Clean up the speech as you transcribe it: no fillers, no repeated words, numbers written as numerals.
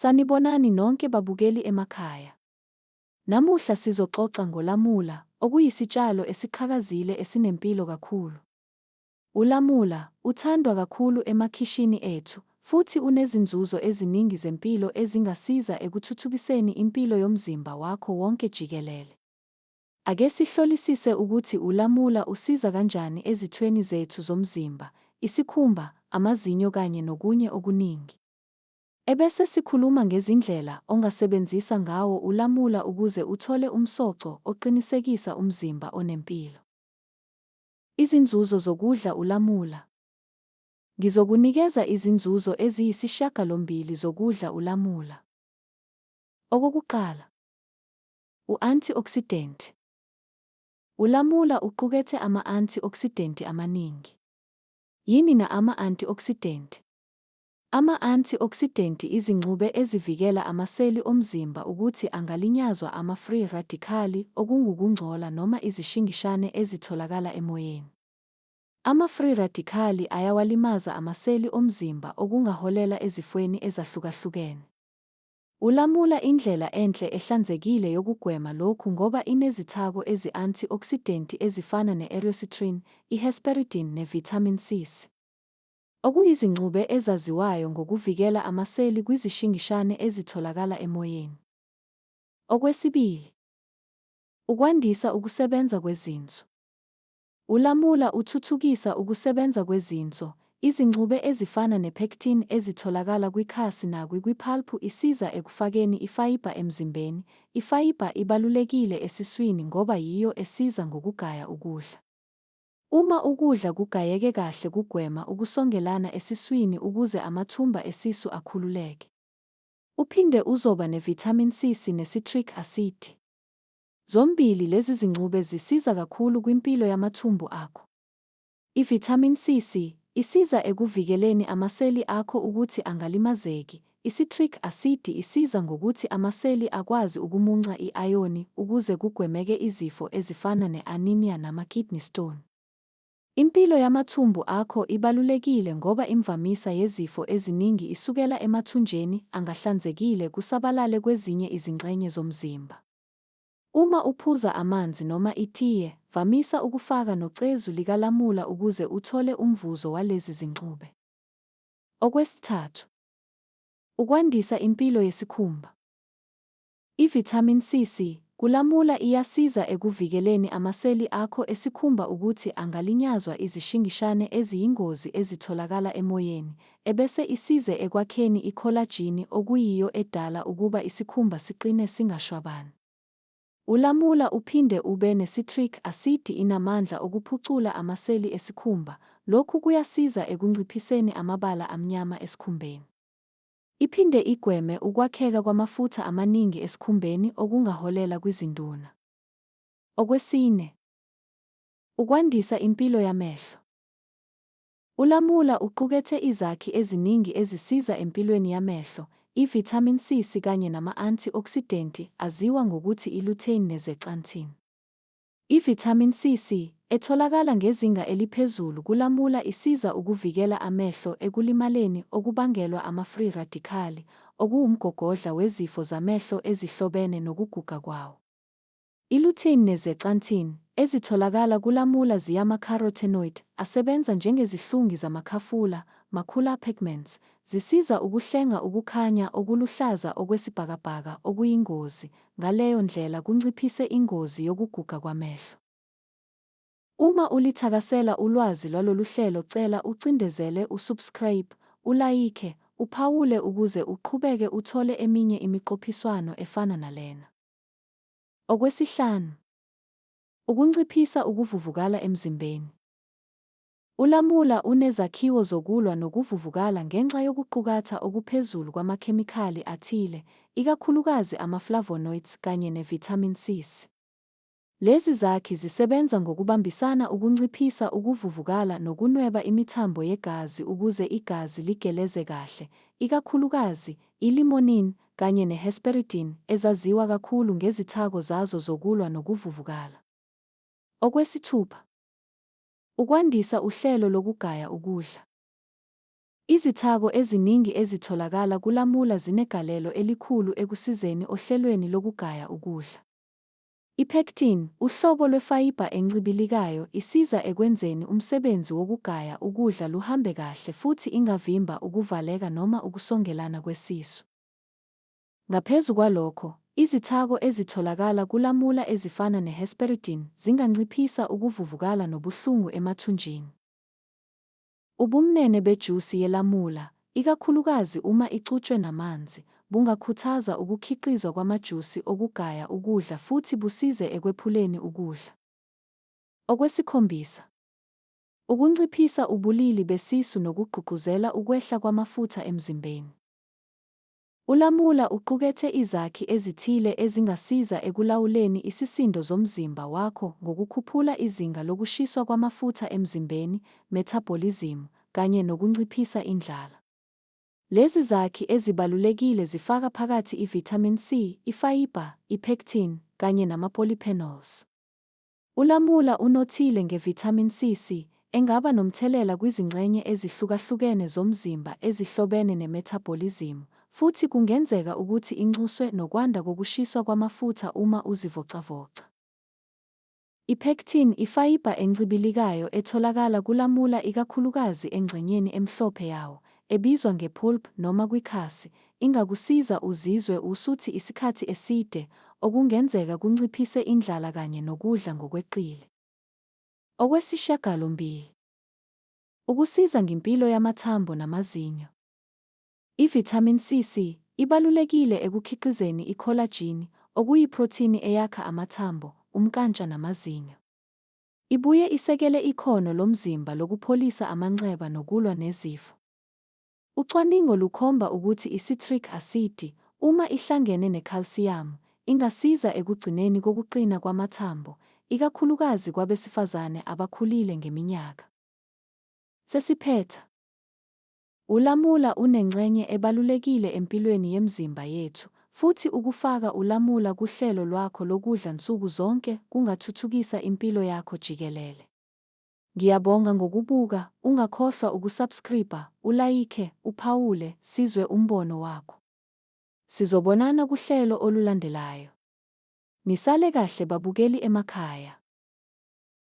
Sanibonani nonke babukeli emakhaya. Namuhla sizoxoxa ngolamula, okuyisitshalo esiqhakazile esinempilo kakhulu. Ulamula uthandwa kakhulu emakhishini ethu, futhi unezinzuzo eziningi zempilo ezingasiza ekuthuthukiseni impilo yomzimba wakho wonke jikelele. Ake sihlolisise ukuthi ulamula usiza kanjani ezithweni zethu zomzimba, isikhumba, amazinyo kanye nokunye okuningi. Ebese sikhuluma ngezindlela ongasebenzisa ngawo ulamula ukuze uthole umsoco oqinisekisa umzimba onempilo. Izinzuzo zokudla ulamula. Ngizokunikeza izinzuzo eziyisishiyagalombili zokudla ulamula. Okokuqala, u-antioxidant. Ulamula uqukethe ama-antioxidant amaningi. Yini na ama-antioxidant? Ama-antioxidant izingxube ezivikela amaseli omzimba ukuthi angalinyazwa ama-free radical okungukungcola noma izishingishane ezitholakala emoyeni. Ama-free radical ayawalimaza amaseli omzimba okungaholela ezifweni ezahlukahlukene. Ulamula indlela enhle ehlanzekile yokugwema lokhu ngoba inezithako ezi-antioxidant ezifana ne-erythritine, i-hesperidine ne-vitamin C. Okuyizingxube ezaziwayo ngokuvikela amaseli kwizishingishane ezitholakala emoyeni. Okwesibili, ukwandisa ukusebenza kwezinso. Ulamula uthuthukisa ukusebenza kwezinso. Izingxube ezifana ne-pectin ezitholakala kwikhasi nakwipulpu isiza ekufakeni ifayiba emzimbeni. Ifayiba ibalulekile esiswini ngoba yiyo esiza ngokugaya ukudla. Uma ukudla kugayeke kahle kugwema ukusongelana esiswini ukuze amathumba esisu akhululeke. Uphinde uzoba ne-vitamin C ne-citric acid. Zombili lezi zingxube zisiza kakhulu kwimpilo yamathumbu akho. I-vitamin C isiza ekuvikeleni amaseli akho ukuthi angalimazeki. I-citric acid isiza ngokuthi amaseli akwazi ukumunca i-ayoni ukuze kugwemeke izifo ezifana ne-anemia nama-kidney stone. Impilo yamathumbu akho ibalulekile ngoba imvamisa yezifo eziningi isukela emathunjeni angahlanzekile kusabalale kwezinye izingxenye zomzimba. Uma uphuza amanzi noma itiye, vamisa ukufaka nocezu likalamula ukuze uthole umvuzo walezi zingxube. Okwesithathu, ukwandisa impilo yesikhumba. I-vitamin C kulamula iyasiza ekuvikeleni amaseli akho esikhumba ukuthi angalinyazwa izishingishane eziyingozi ezitholakala emoyeni, ebese isize ekwakheni i-collagen okuyiyo edala ukuba isikhumba siqine singashwabani. Ulamula uphinde ube ne-citric acid inamandla okuphucula amaseli esikhumba. Lokhu kuyasiza ekunciphiseni amabala amnyama esikhumbeni. Iphinde igweme ukwakheka kwamafutha amaningi esikhumbeni okungaholela kwizinduna. Okwesine, ukwandisa impilo yamehlo. Ulamula uqukethe izakhi eziningi ezisiza empilweni yamehlo. I-vitamin C kanye nama-antioxidant aziwa ngokuthi i-lutein ne-zeaxanthin. I-vitamin C etholakala ngezinga eliphezulu kulamula isiza ukuvikela amehlo ekulimaleni okubangelwa ama-free radical, okuwumgogodla wezifo zamehlo ezihlobene nokuguga kwawo. I-lutein ne-zeaxanthin ezitholakala kulamula ziyama-carotenoid asebenza njengezihlungi zamakhafula, macular pigments, zisiza ukuhlenga ukukhanya okuluhlaza okwesibhakabhaka okuyingozi, ngaleyo ndlela kunciphise ingozi yokuguga kwamehlo. Uma ulithakasela ulwazi lwalolu hlelo cela ucindezele usubscribe, ulayike, uphawule ukuze uqhubeke uthole eminye imiqophiswano efana nalena. Okwesihlanu, ukunciphisa ukuvuvukala emzimbeni. Ulamula unezakhiwo zokulwa nokuvuvukala ngenxa yokuqukatha okuphezulu kwamakhemikhali athile, ikakhulukazi ama-flavonoids kanye ne-vitamin C. Lezi zakhi zisebenza ngokubambisana ukunciphisa ukuvuvukala nokunweba imithambo yegazi ukuze igazi ligeleze kahle, ikakhulukazi i-limonene kanye ne-hesperidine ezaziwa kakhulu ngezithako zazo zokulwa nokuvuvukala. Okwesithupha, ukwandisa uhlelo lokugaya ukudla. Izithako eziningi ezitholakala kulamula zinegalelo elikhulu ekusizeni ohlelweni lokugaya ukudla. I-pectin, uhlobo lwefayibha encibilikayo, isiza ekwenzeni umsebenzi wokugaya ukudla luhambe kahle futhi ingavimba ukuvaleka noma ukusongelana kwesisu. Ngaphezu kwalokho, izithako ezitholakala kulamula ezifana ne-hesperidin zinganciphisa ukuvuvukala nobuhlungu emathunjini. Ubumnene bejusi yelamula, ikakhulukazi uma ixutshwe namanzi, bungakhuthaza ukukhiqizwa kwamajusi okugaya ukudla futhi busize ekwephuleni ukudla. Okwesikhombisa, ukunciphisa ubulili besisu nokugqugquzela ukwehla kwamafutha emzimbeni. Ulamula uqukethe izakhi ezithile ezingasiza ekulawuleni isisindo zomzimba wakho ngokukhuphula izinga lokushiswa kwamafutha emzimbeni, metabolism, kanye nokunciphisa indlala. Lezi zakhi ezibalulekile zifaka phakathi i-vitamin C, ifayibha, i-pectin, kanye nama-polyphenols. Ulamula unothile nge-vitamin C, engaba nomthelela kwizingxenye ezihlukahlukene zomzimba ezihlobene ne-metabolism, futhi kungenzeka ukuthi inxuswe nokwanda kokushiswa kwamafutha uma uzivocavoca. I-pectin, ifayibha encibilikayo etholakala kulamula ikakhulukazi engxenyeni emhlophe yawo, ebizwa nge-pulp noma kwikhasi, ingakusiza uzizwe usuthi isikhathi eside, okungenzeka kunciphise indlala kanye nokudla ngokweqile. Okwesishiyagalombili, ukusiza ngempilo yamathambo namazinyo. I-vitamin C ibalulekile ekukhiqizeni i-collagen, okuyiprothini eyakha amathambo, umkantsha namazinyo. Ibuye isekele ikhono lomzimba lokupholisa amanxeba nokulwa nezifo. Ucwaningo lukhomba ukuthi i-citric acid, uma ihlangene ne-calcium, ingasiza ekugcineni kokuqina kwamathambo, ikakhulukazi kwabesifazane abakhulile ngeminyaka. Sesiphetha, ulamula unengxenye ebalulekile empilweni yemzimba yethu, futhi ukufaka ulamula kuhlelo lwakho lokudla nsuku zonke kungathuthukisa impilo yakho jikelele. Ngiyabonga ngokubuka, ungakhohlwa ukusubscriba, ulayike, uphawule, sizwe umbono wakho. Sizobonana kuhlelo olulandelayo. Nisale kahle babukeli emakhaya.